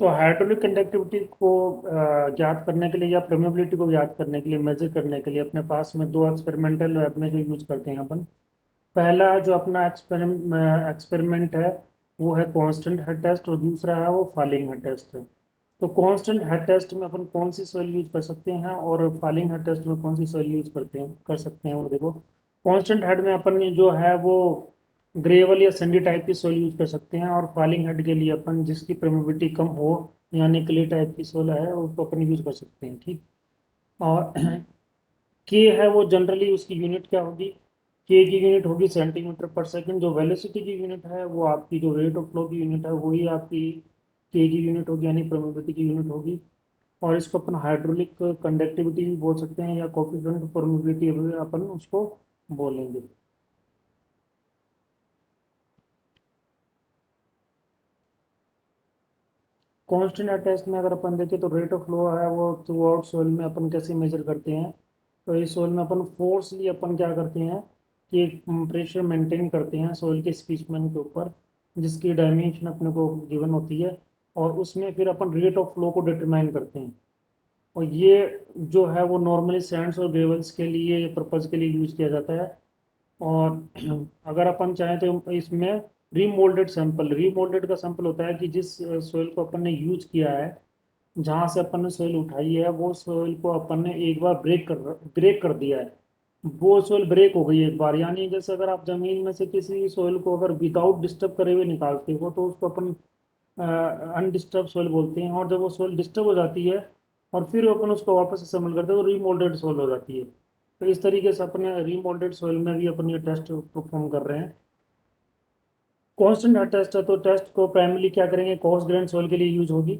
तो hydraulic conductivity को ज्ञात करने के लिए या परमेबिलिटी को ज्ञात करने के लिए, मेजर करने के लिए अपने पास में दो एक्सपेरिमेंटल में जो यूज करते हैं अपन। पहला जो अपना एक्सपेरिमेंट है वो है कांस्टेंट हेड टेस्ट, और दूसरा है वो फॉलिंग हेड टेस्ट। तो कांस्टेंट हेड टेस्ट में अपन कौन सी सॉइल यूज कर सकते हैं और फॉलिंग हेड टेस्ट में कौन सी सॉइल यूज कर सकते हैं, वो देखो। कांस्टेंट हेड में अपन जो है वो ग्रेवल या सैंडी टाइप की सॉइल यूज कर सकते हैं, और फॉलिंग हेड के लिए अपन जिसकी परमेबिलिटी कम हो, यानी क्ले टाइप की सॉइल है, उसको अपन यूज कर सकते हैं, ठीक। और के है वो जनरली उसकी यूनिट क्या होगी? के की यूनिट होगी सेंटीमीटर पर सेकंड। जो वेलोसिटी की यूनिट है वो आपकी, जो रेट ऑफ फ्लो की यूनिट है वही आपकी के की यूनिट होगी, यानी परमेबिलिटी की यूनिट होगी। और इसको अपन हाइड्रोलिक कंडक्टिविटी भी बोल सकते हैं, या कोफिशिएंट ऑफ परमेबिलिटी अपन उसको बोलेंगे। कांस्टेंट टेस्ट में अगर अपन देखें तो रेट ऑफ फ्लो है वो थ्रू आउट सोइल में अपन कैसे मेजर करते हैं। तो इस सोइल में अपन फोर्सली अपन क्या करते हैं कि एक प्रेशर मेंटेन करते हैं सोइल के स्पीसमेन के ऊपर, जिसकी डायमेंशन अपने को गिवन होती है। और उसमें फिर अपन रेट ऑफ फ्लो को डिटरमाइन करते हैं। और ये जो है वो नॉर्मली सैंड्स और ग्रेवल्स के लिए पर्पज के लिए यूज किया जाता है। और अगर अपन चाहें तो इसमें रीमोल्डेड सैंपल, रीमोल्डेड का सैंपल होता है कि जिस सोइल को अपन ने यूज किया है, जहां से अपन ने सोइल उठाई है, वो सोइल को अपन ने एक बार ब्रेक कर दिया है। वो सोइल ब्रेक हो गई एक बार, यानी जैसे अगर आप जमीन में से किसी सोइल को अगर विदाउट डिस्टर्ब करे हुए निकालते हो तो उसको अपन अनडिस्टर्ब सोइल बोलते हैं। और जब वो सोइल डिस्टर्ब हो जाती है और फिर अपन उसको वापस असेंबल करते हैं, वो रीमोल्डेड सोइल हो जाती है। तो इस तरीके से अपने रीमोल्डेड सोइल में भी अपन ये टेस्ट परफॉर्म कर रहे हैं। कांस्टेंट टेस्ट है तो टेस्ट को प्राइमरी क्या करेंगे, कोर्स ग्रेन सोइल के लिए यूज होगी।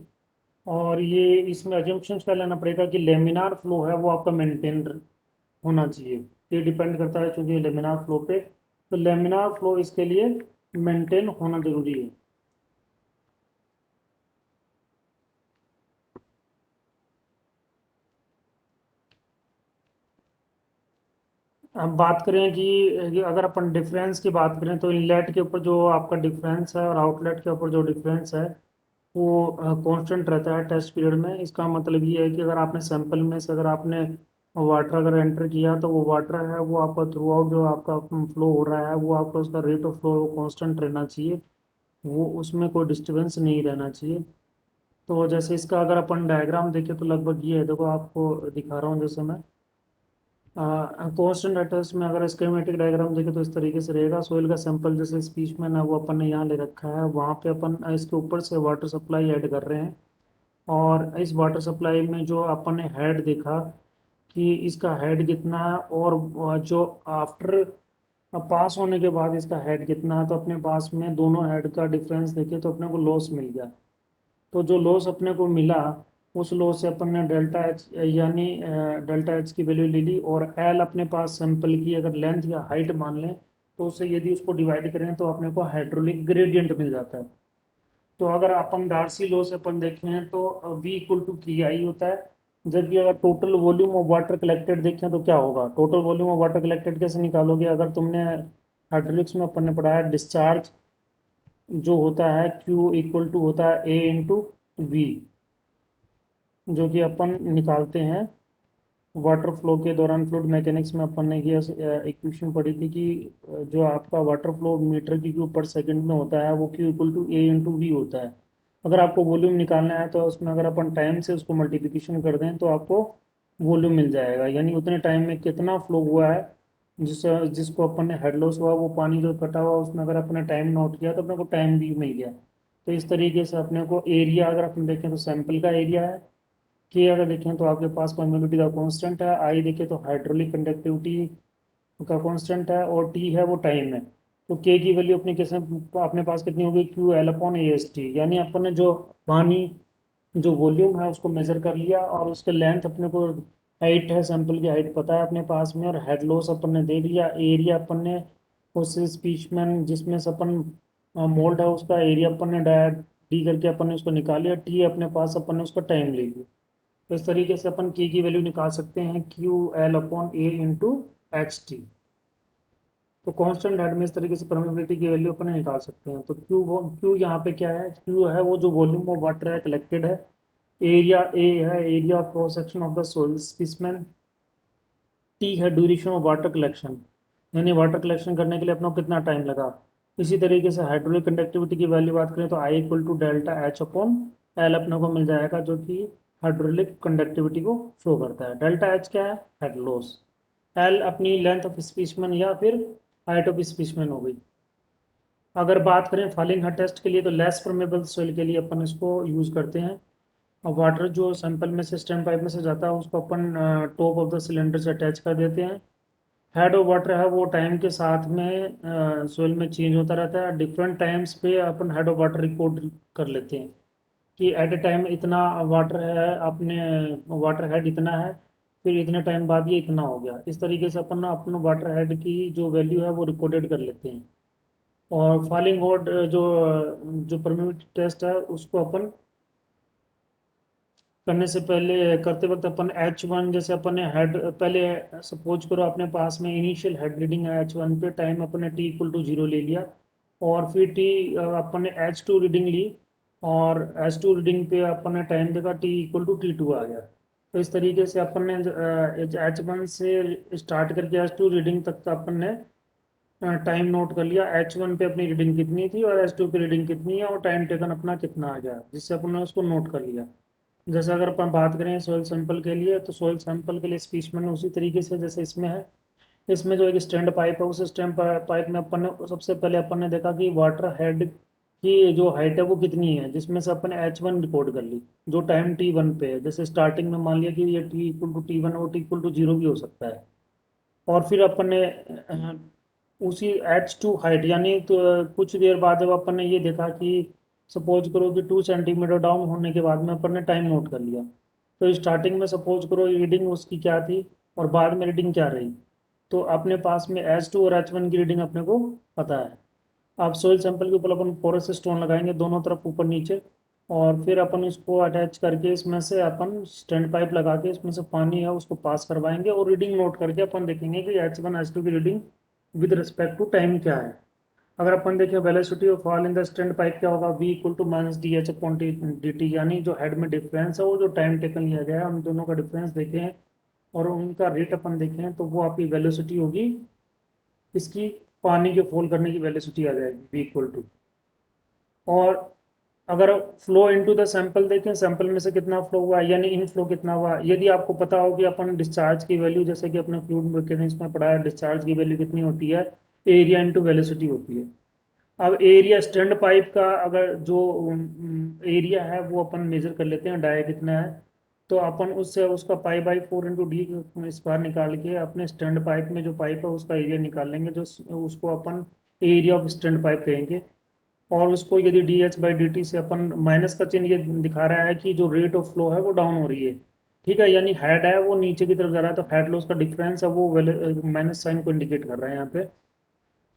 और ये इसमें अजम्पशन क्या लेना पड़ेगा कि लेमिनार फ्लो है वो आपका मेंटेन होना चाहिए। ये डिपेंड करता है चूंकि लेमिनार फ्लो पे, तो लेमिनार फ्लो इसके लिए मेंटेन होना जरूरी है। अब बात करें कि अगर अपन डिफरेंस की बात करें तो इनलेट के ऊपर जो आपका डिफरेंस है और आउटलेट के ऊपर जो डिफरेंस है वो कांस्टेंट रहता है टेस्ट पीरियड में। इसका मतलब ये है कि अगर आपने सैंपल में से अगर आपने वाटर अगर एंटर किया तो वो वाटर है वो आपका थ्रू आउट जो आपका फ्लो हो रहा है वो आपका उसका रेट ऑफ फ्लो कांस्टेंट रहना चाहिए। वो उसमें कोई डिस्टरबेंस नहीं रहना चाहिए। तो जैसे इसका अगर अपन डायग्राम देखें तो लगभग ये है, देखो आपको दिखा रहा हूँ जैसे मैं कांस्टेंट एटर्स में अगर स्कीमेटिक डायग्राम देखें तो इस तरीके से रहेगा। सोइल का सैंपल जैसे स्पीच में ना वो अपन ने यहाँ ले रखा है, वहाँ पे अपन इसके ऊपर से वाटर सप्लाई ऐड कर रहे हैं। और इस वाटर सप्लाई में जो अपन ने हेड देखा कि इसका हेड कितना है, और जो आफ्टर पास होने के बाद इसका हेड कितना है, तो अपने पास में दोनों हेड का डिफरेंस देखे तो अपने को लॉस मिल गया। तो जो लॉस अपने को मिला उस लॉस से अपन ने डेल्टा एच, यानी डेल्टा एच की वैल्यू ले ली, और एल अपने पास सैंपल की अगर लेंथ या हाइट मान लें तो उससे यदि उसको डिवाइड करें तो अपने को हाइड्रोलिक ग्रेडियंट मिल जाता है। तो अगर अपन डार्सी लॉ से अपन देखें तो V इक्वल टू की आई होता है। जबकि अगर total volume of water collected देखें तो क्या होगा, total volume of water collected कैसे निकालोगे? अगर तुमने हाइड्रोलिक्स में अपन ने पढ़ा है डिस्चार्ज जो होता है Q इक्वल टू होता है A इंटू वी, जो कि अपन निकालते हैं वाटर फ्लो के दौरान। फ्लूइड मैकेनिक्स में अपन ने ये इक्वेशन पढ़ी थी कि जो आपका वाटर फ्लो मीटर की क्यूब पर सेकंड में होता है वो Q equal to A into V होता है। अगर आपको वॉल्यूम निकालना है तो उसमें अगर अपन टाइम से उसको मल्टीप्लिकेशन कर दें तो आपको वॉल्यूम मिल जाएगा, यानी उतने टाइम में कितना फ्लो हुआ है। जिसको अपन ने हेड लॉस हुआ वो पानी जो कटा हुआ उसमें अगर अपने टाइम नोट किया तो अपने को टाइम भी मिल गया। तो इस तरीके से अपने को एरिया अगर अपन देखें तो सैंपल का एरिया है। के अगर देखें तो आपके पास परमेबिलिटी का कांस्टेंट है। आई देखें तो हाइड्रोलिक कंडक्टिविटी का कांस्टेंट है। और टी है वो टाइम है। तो के की वैल्यू अपने कैसे अपने पास कितनी होगी, Q L upon A S T, यानी अपन ने जो पानी जो वॉल्यूम है उसको मेजर कर लिया, और उसके लेंथ अपने को, हाइट है सैंपल की हाइट पता है अपने पास में, और हेड लॉस अपन ने दे दिया। एरिया अपन ने उस स्पीचमैन जिसमें से अपन मोल्ड है उसका एरिया अपन ने डी करके अपन ने उसको निकाल लिया। टी अपने पास अपन ने उसका टाइम ले लिया। तो इस तरीके से अपन की वैल्यू निकाल सकते हैं Q L upon A into H T. तो कांस्टेंट हेड में इस तरीके से परमेबिलिटी की वैल्यू अपन निकाल सकते हैं। तो क्यू, वो क्यू यहाँ पे क्या है, क्यू है वो जो वॉल्यूम ऑफ वाटर है कलेक्टेड है, एरिया ए है area of cross section of the soil specimen, T है ड्यूरेशन ऑफ वाटर कलेक्शन, यानी वाटर कलेक्शन करने के लिए अपना कितना टाइम लगा। इसी तरीके से हाइड्रोलिक कंडक्टिविटी की वैल्यू बात करें तो I equal to delta H upon L अपने को मिल जाएगा, जो कि हाइड्रोलिक कंडक्टिविटी को शो करता है। डेल्टा एच क्या है, हेड लॉस। एल अपनी लेंथ ऑफ स्पीचमैन या फिर हाइट ऑफ स्पीचमैन हो गई। अगर बात करें फॉलिंग हर टेस्ट के लिए तो लेस परमेबल सोइल के लिए अपन इसको यूज करते हैं। और वाटर जो सैंपल में से स्टैंड पाइप में से जाता है उसको अपन टॉप ऑफ द सिलेंडर से अटैच कर देते हैं। हेड ऑफ वाटर है वो टाइम के साथ में सोइल में चेंज होता रहता है, डिफरेंट टाइम्स पे अपन हेड ऑफ वाटर रिकॉर्ड कर लेते हैं कि एट ए टाइम इतना वाटर है, अपने वाटर हेड इतना है, फिर इतने टाइम बाद ये इतना हो गया। इस तरीके से अपन अपने वाटर हेड की जो वैल्यू है वो रिकॉर्डेड कर लेते हैं। और फॉलिंग होड जो जो परमिट टेस्ट है उसको अपन करने से पहले करते वक्त अपन H1 जैसे अपन ने हेड पहले सपोज करो अपने पास में इनिशियल हेड रीडिंग है H1 पे, टाइम अपन ने T इक्वल टू 0 ले लिया, और फिर T अपन ने H2 रीडिंग ली, और H2 रीडिंग पे अपन ने टाइम देखा T इक्वल टू T2 आ गया। तो इस तरीके से अपन ने H1 से स्टार्ट करके H2 रीडिंग तक का अपन ने टाइम नोट कर लिया, H1 पे अपनी रीडिंग कितनी थी और H2 पे रीडिंग कितनी है और टाइम टेकन अपना कितना आ गया, जिससे अपन ने उसको नोट कर लिया। जैसे अगर अपन बात करें सॉइल सैंपल के लिए तो सॉइल सैंपल के लिए स्पीचमैन उसी तरीके से जैसे इसमें है। इसमें जो एक स्टैंड पाइप है उस स्टैंड पाइप में अपन ने सबसे पहले अपन ने देखा कि वाटर हेड की जो हाइट है वो कितनी है, जिसमें से अपन ने H1 रिकॉर्ड कर ली जो टाइम T1 पे है। जैसे स्टार्टिंग में मान लिया कि ये T इक्वल टू T1 और T इक्वल टू 0 भी हो सकता है। और फिर अपन ने उसी H2 हाइट यानी तो कुछ देर बाद जब अपन ने ये देखा कि सपोज करो कि 2 सेंटीमीटर डाउन होने के बाद में अपन ने टाइम नोट कर लिया, तो स्टार्टिंग में सपोज करो रीडिंग उसकी क्या थी और बाद में रीडिंग क्या रही, तो अपने पास में H2 और H1 की रीडिंग अपने को पता है। अब सोइल सैंपल के ऊपर अपन पोरस स्टोन लगाएंगे दोनों तरफ ऊपर नीचे, और फिर अपन इसको अटैच करके इसमें से अपन स्टैंड पाइप लगा के इसमें से पानी है उसको पास करवाएंगे और रीडिंग नोट करके अपन देखेंगे कि H1 H2 की reading with respect to time क्या है। अगर अपन देखें velocity of fall in the stand pipe क्या होगा, V equal to minus d H upon D t, यानी जो हेड में डिफरेंस है वो जो टाइम टेकन लिया गया है हम दोनों का डिफरेंस देखें और उनका रेट अपन देखें तो वो आपकी वेलोसिटी होगी, इसकी पानी के फॉल करने की वेलोसिटी आ जाएगी V इक्वल टू। और अगर फ्लो इनटू द सैंपल देखें, सैंपल में से कितना फ्लो हुआ यानी इन फ्लो कितना हुआ, यदि आपको पता हो कि अपन डिस्चार्ज की वैल्यू जैसे कि अपने फ्लूइड मैकेनिक्स में पढ़ा है डिस्चार्ज की वैल्यू कितनी होती है, एरिया इनटू वेलोसिटी होती है। अब एरिया स्टैंड पाइप का अगर जो एरिया है वो अपन मेजर कर लेते हैं डाया कितना है, तो अपन उससे उसका पाई/4 इंटू डी स्क्वायर निकाल के अपने स्टैंड पाइप में जो पाइप है उसका एरिया निकाल लेंगे, जो उसको अपन एरिया ऑफ स्टैंड पाइप कहेंगे। और उसको यदि D H by D T से अपन माइनस का चिन्ह ये दिखा रहा है कि जो रेट ऑफ फ्लो है वो डाउन हो रही है, ठीक है, यानी हेड है वो नीचे की तरफ जा रहा है, तो हेड लॉस का डिफरेंस है वो माइनस साइन को इंडिकेट कर रहा है यहाँ पे।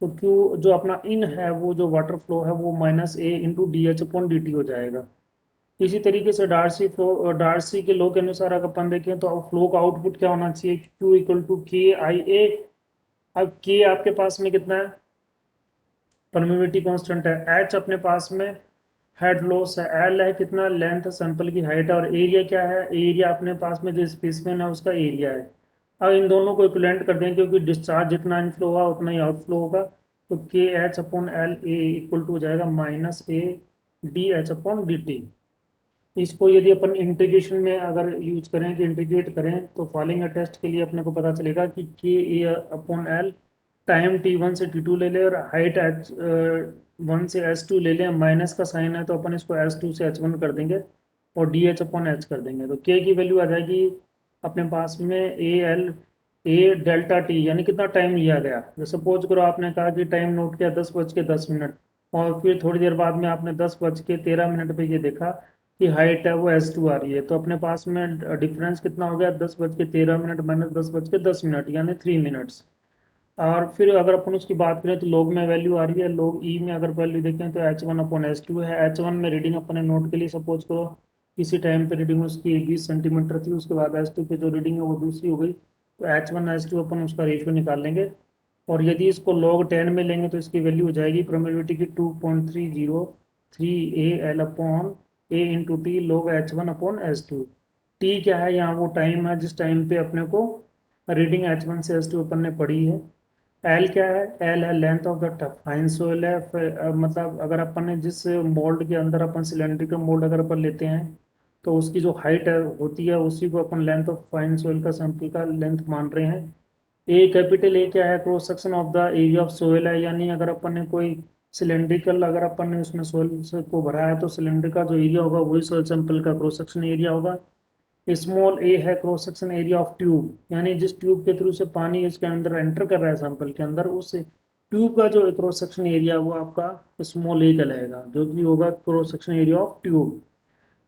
तो क्यू जो अपना इन है वो जो वाटर फ्लो है वो minus A into D H upon D T हो जाएगा। इसी तरीके से डार्सी के लॉ के अनुसार अगर अपन देखें तो फ्लो का आउटपुट क्या होना चाहिए, क्यू इक्वल टू के आई ए। अब के आपके पास में कितना है, परमिविटी कांस्टेंट है, एच अपने पास में हेड लॉस है, एल है कितना लेंथ सैंपल की हाइट है, और एरिया क्या है, एरिया अपने पास में जो स्पेसिमेन है उसका एरिया है। अब इन दोनों को इक्विवेलेंट कर दें क्योंकि डिस्चार्ज जितना इनफ्लो होगा उतना ही आउटफ्लो होगा, तो k h upon l a equal to हो जाएगा minus a d H upon D t. इसको यदि अपन इंटीग्रेशन में अगर यूज करें कि इंटीग्रेट करें तो फॉलिंग टेस्ट के लिए अपने को पता चलेगा कि के ए अपॉन एल टाइम T1 से T2 ले ले और हाइट H1 से H2 ले लें, माइनस का साइन है तो अपन इसको H2 से H1 कर देंगे और डी एच अपॉन एच कर देंगे, तो के की वैल्यू आ जाएगी अपने पास में A L A delta T, यानी कितना टाइम लिया गया। जैसे सपोज करो आपने कहा कि टाइम नोट किया 10:10 और फिर थोड़ी देर बाद में आपने 10:13 पे ये देखा कि हाइट है वो H2 आ रही है, तो अपने पास में डिफरेंस कितना हो गया 10:13 माइनस 10:10 यानी 3 मिनट्स। और फिर अगर अपन उसकी बात करें तो लॉग में वैल्यू आ रही है, लॉग ई में अगर वैल्यू देखें तो H1/H2 है। H1 में रीडिंग अपन ने नोट के लिए सपोज करो किसी टाइम पे रीडिंग उसकी 20 सेंटीमीटर थी, उसके बाद H2 पे जो रीडिंग है वो दूसरी हो गई, तो H1 H2 अपन उसका रेशियो निकाल लेंगे और यदि इसको log 10 में लेंगे तो इसकी वैल्यू हो जाएगी परमिटिविटी की 2.303 a upon a into T log h1 upon h2। T क्या है, यहाँ वो टाइम है जिस टाइम पे अपने को रीडिंग h1 से h2 अपन ने पढ़ी है। एल क्या है, एल है length of the fine soil है। मतलब अगर अपन ने जिस मोल्ड के अंदर अपन सिलेंड्रिकल मोल्ड अगर अपन लेते हैं तो उसकी जो हाइट है होती है उसी को अपन लेंथ ऑफ फाइन सोइल का सैंपल का लेंथ मान रहे हैं। ए कैपिटल ए क्या है, cross section of the area of soil है, यानी अगर अपन ने कोई सिलेंड्रिकल अगर अपन ने उसमें सोइल को भरा है तो सिलेंडर का जो एरिया होगा वही सोइल सैंपल का क्रॉस सेक्शन एरिया होगा। स्मॉल ए है cross section area of tube, यानी जिस ट्यूब के थ्रू से पानी इसके अंदर एंटर कर रहा है सैंपल के अंदर, उस ट्यूब का जो क्रॉस सेक्शन एरिया वो आपका स्मॉल ए कहलाएगा, जो कि होगा cross section area of tube.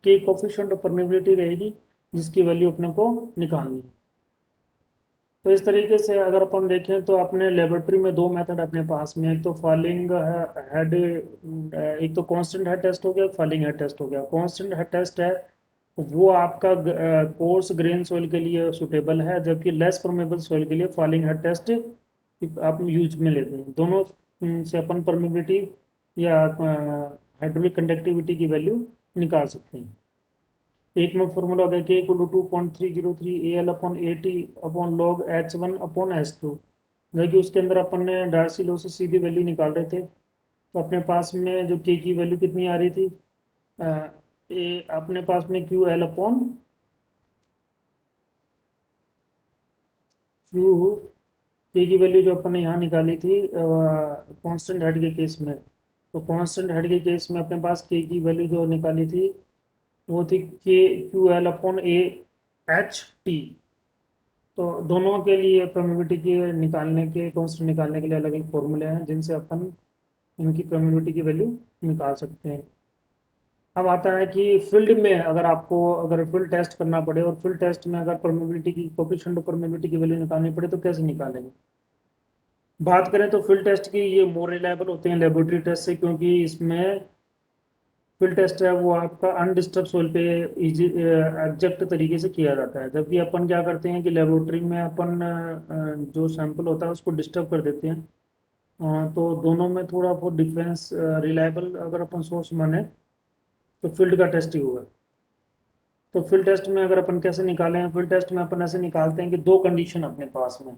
के कोफिशिएंट ऑफ परमेबिलिटी रहेगी जिसकी वैल्यू अपने को निकालनी है। तो इस तरीके से अगर अपन देखें तो अपने लेबोरेटरी में दो मेथड अपने पास में, एक तो फॉलिंग हेड, एक तो कांस्टेंट हेड टेस्ट हो गया, फॉलिंग हेड टेस्ट हो गया। कांस्टेंट हेड टेस्ट है वो आपका कोर्स ग्रेन सॉइल के लिए सुटेबल है, जबकि लेस परमेबल सॉइल के लिए फॉलिंग हेड टेस्ट आप यूज में लेते हैं। दोनों से अपन परमेबिलिटी या हाइड्रोलिक कंडक्टिविटी की वैल्यू निकाल सकते हैं। एक में फॉर्मूला होगा k equal to 2.303 a l upon a t upon log h1 upon h2। जबकि उसके अंदर अपन ने डार्सी लॉ से सीधी वैल्यू निकाल रहे थे, तो अपने पास में जो के की वैल्यू कितनी आ रही थी, ए अपने पास में क्यू एल अपॉन क्यू, के की वैल्यू जो अपन ने यहाँ निकाली थी कांस्टेंट हेड के केस में, तो कांस्टेंट हेड के केस में अपने पास के की वैल्यू जो निकाली थी वो थी के Q L upon A H T. तो दोनों के लिए परमिटिविटी के निकालने के कांस्टेंट निकालने के लिए अलग अलग फॉर्मूले हैं जिनसे अपन इनकी परमिटिविटी की वैल्यू निकाल सकते हैं। अब आता है कि फील्ड में अगर आपको अगर फील्ड टेस्ट करना पड़े और फील्ड टेस्ट में अगर परमिटिविटी की कोफिशिएंट ऑफ परमिटिविटी की वैल्यू निकालनी पड़े तो कैसे निकालेंगे। बात करें तो फील्ड टेस्ट की ये मोर रिलायबल होते हैं लेबोरेटरी टेस्ट से, क्योंकि इसमें फील्ड टेस्ट है वो आपका अनडिस्टर्ब सोइल पे इजी एग्जैक्ट तरीके से किया जाता है, जबकि अपन क्या करते हैं कि लेबोरेटरी में अपन जो सैंपल होता है उसको डिस्टर्ब कर देते हैं। तो दोनों में थोड़ा बहुत डिफरेंस, रिलायबल अगर अपन सोर्स माने तो फील्ड का टेस्ट ही होगा। तो फील्ड टेस्ट में अगर अपन कैसे निकालें, फील्ड टेस्ट में अपन ऐसे निकालते हैं कि दो कंडीशन अपने पास में।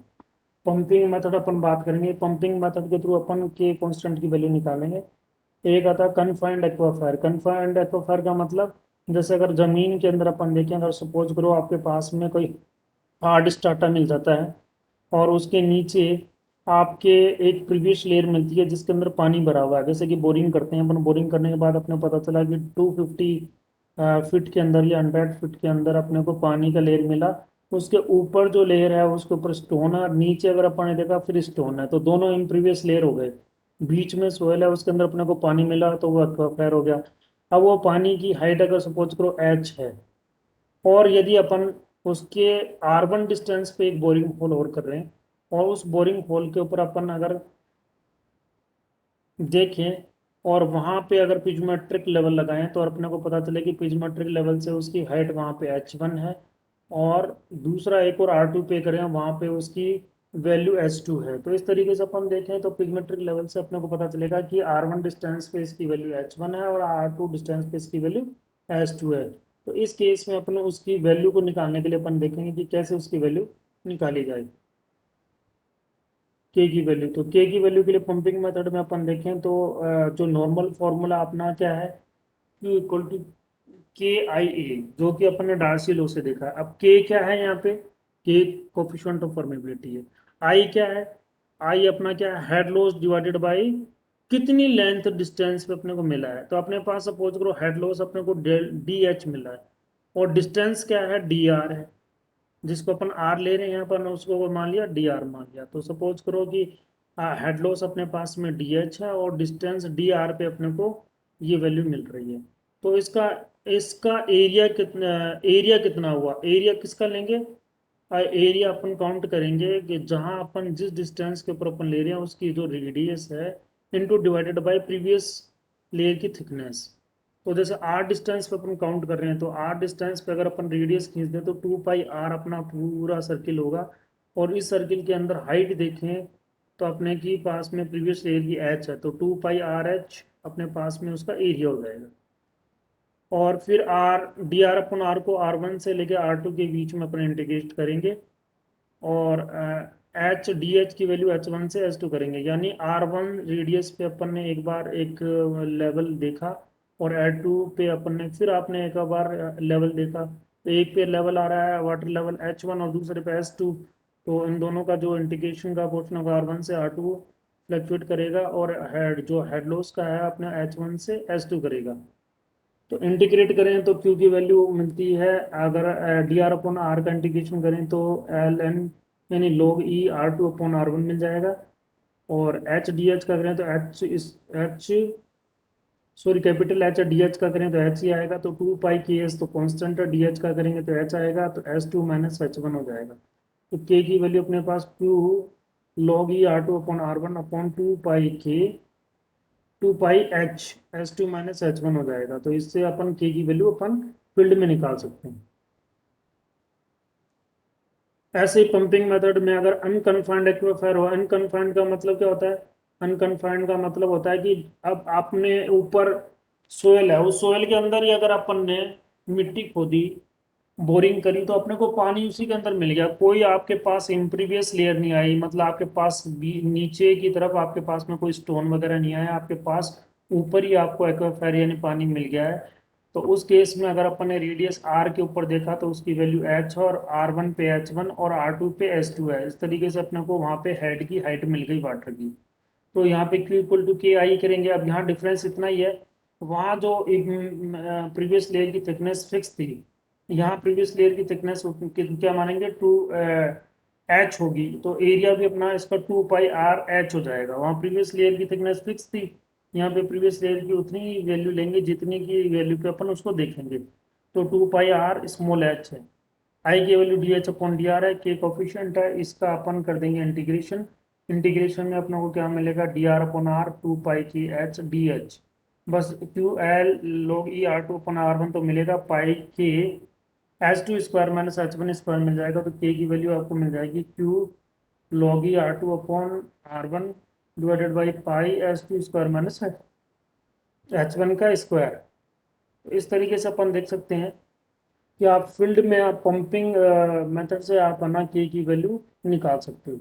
पंपिंग मेथड अपन बात करेंगे, पंपिंग मेथड के थ्रू अपन के कांस्टेंट की वैल्यू निकालेंगे। एक आता है कन्फाइंड एक्वाफायर। कन्फाइंड एक्वाफायर का मतलब जैसे अगर जमीन के अंदर अपन देखें, अगर सपोज करो आपके पास में कोई हार्ड स्टार्टा मिल जाता है और उसके नीचे आपके एक प्रीवियस लेयर मिलती है जिसके अंदर पानी भरा हुआ है, जैसे कि बोरिंग करते हैं अपन, बोरिंग करने के बाद अपने पता चला कि 250 फीट के अंदर या 100 फीट के अंदर अपने को पानी का लेयर मिला। उसके ऊपर जो लेयर है उसके ऊपर स्टोन है और नीचे अगर अपन ने देखा फिर स्टोन है, तो दोनों इन प्रीवियस लेयर हो गए। बीच में सोयल है उसके अंदर अपने को पानी मिला तो वो एक्वाफायर हो गया। अब वो पानी की हाइट अगर सपोज करो एच है और यदि अपन उसके R1 डिस्टेंस पे एक बोरिंग होल और कर रहे हैं और उस बोरिंग होल के ऊपर अपन अगर देखें और वहां पे अगर पिज्मेट्रिक लेवल लगाएं तो अपने को पता चले कि पिज्मेट्रिक लेवल से उसकी हाइट वहां पे h1 है, और दूसरा एक और R2 पे करें वहां पे उसकी वैल्यू h2 है। तो इस तरीके से अपन देखें तो पिज्मेट्रिक लेवल से अपने को पता चलेगा कि R1 डिस्टेंस पे इसकी वैल्यू h1 है और R2 डिस्टेंस पे इसकी वैल्यू h2 है। तो इस केस में अपन उसकी वैल्यू को निकालने के लिए अपन देखेंगे कि कैसे उसकी वैल्यू निकाली जाए, के की वैल्यू। तो के की वैल्यू के लिए पंपिंग मेथड में अपन देखें तो जो नॉर्मल फॉर्मूला अपना क्या है, Q इक्वल टू के आई ए, जो कि अपन ने डार्सी लॉ से देखा है। अब के क्या है यहाँ पे, के कोफिशिएंट ऑफ परमेबिलिटी है। आई क्या है, आई अपना क्या है, हेड लॉस डिवाइडेड बाई कितनी लेंथ डिस्टेंस पे अपने को मिला है। तो अपने पास सपोज करो हेड लॉस अपने को डी एच मिला है और डिस्टेंस क्या है, डी आर है, जिसको अपन आर ले रहे हैं यहाँ पर उसको मान लिया डी आर मान लिया। तो सपोज करो कि हेड लॉस अपने पास में डी एच है और डिस्टेंस डी आर पे अपने को ये वैल्यू मिल रही है। तो इसका इसका एरिया कितना हुआ, एरिया किसका लेंगे, एरिया अपन काउंट करेंगे कि जहां अपन जिस डिस्टेंस के ऊपर अपन ले रहे हैं उसकी जो रेडियस है into divided by previous layer की थिकनेस। तो जैसे आर डिस्टेंस पे अपन काउंट कर रहे हैं तो आर डिस्टेंस पे अगर अपन रेडियस खींच दें तो 2 पाई आर अपना पूरा सर्किल होगा। और इस सर्किल के अंदर हाइट देखें तो अपने की पास में प्रीवियस लेयर की एच है, तो 2 पाई आर एच अपने पास में उसका एरिया हो जाएगा। और फिर आर डी आर अपन आर को R1 से लेके R2 के बीच में अपन इंटीग्रेट करेंगे, और एच डी एच की वैल्यू H1 से H2 करेंगे, यानी R1 रेडियस पे अपन ने एक बार एक लेवल देखा, और R2 पे अपन ने फिर आपने एक बार लेवल देखा। तो एक पे लेवल आ रहा है वाटर लेवल H1 और दूसरे पे H2, तो इन दोनों का जो इंटीग्रेशन का पोर्शन होगा R1 से R2 फ्लक्चुएट करेगा, और हेड जो हेड लॉस का है अपना H1 से H2 करेगा। तो इंटीग्रेट करें तो क्यू की वैल्यू मिलती है, अगर डी आर अपॉन आर का इंटीग्रेशन करें तो एल एन यानी लॉग ई R2/R1 मिल जाएगा। और एच डी एच का करें तो H sorry capital H D H का करें तो एच ही आएगा, तो 2 पाई के एस तो कांस्टेंट है, डी एच का करेंगे तो एच आएगा, तो S2 - H1 हो जाएगा। तो के की वैल्यू अपने पास क्यू लॉग ई R2/R1/2 पाई के 2 पाई H S2 - H1 हो जाएगा। तो इससे अपन के की वैल्यू अपन फील्ड में निकाल सकते हैं। ऐसे ही पंपिंग मेथड में अगर अनकन्फाइंड एक्वाफायर हो, अनकन्फाइंड का मतलब क्या होता है? अनकन्फाइंड का मतलब होता है कि अब आपने ऊपर सोयल है, उस सोयल के अंदर ही अगर अपन ने मिट्टी खोदी, बोरिंग करी, तो अपने को पानी उसी के अंदर मिल गया, कोई आपके पास इम्प्रीवियस लेयर नहीं आई, मतलब आपके पास नीचे की तरफ आपके पास में कोई स्टोन वगैरह नहीं आया, आपके पास ऊपर ही आपको एक्वाफायर यानी पानी मिल गया है। तो उस केस में अगर अपन ने रेडियस आर के ऊपर देखा तो उसकी वैल्यू एच, और R1 पे H1 और R2 पे H2 है। इस तरीके से अपने को वहां पे हेड की हाइट मिल गई वाटर की। तो यहाँ पे Q इक्वल टू के आई करेंगे। अब यहाँ डिफरेंस इतना ही है, वहाँ जो प्रीवियस लेयर की थिकनेस फिक्स थी, यहाँ प्रीवियस लेयर की थिकनेस क्या मानेंगे 2H होगी, तो एरिया भी अपना इसका 2 पाई R H हो जाएगा। वहाँ प्रीवियस लेयर की थिकनेस फिक्स थी, यहाँ पे प्रीवियस लेयर की उतनी ही वैल्यू लेंगे जितनी की वैल्यू पे अपन उसको देखेंगे। तो 2 पाई R स्मॉल h है, आई की वैल्यू DH/DR है, के कोफिशिएंट है, इसका अपन कर देंगे इंटीग्रेशन। इंटीग्रेशन में अपने को क्या मिलेगा? DR/R 2 पाई के H DH। Bus queue L log ई R2/R1 तो मिलेगा पाई के H2² - H1² मिल जाएगा। तो के की वैल्यू आपको मिल जाएगी Q log E R2/R1 divided by pi H2² - H1 का स्क्वायर। तो इस तरीके से अपन देख सकते हैं कि आप फील्ड में आप पंपिंग मेथड से आप बना के की वैल्यू निकाल सकते हो।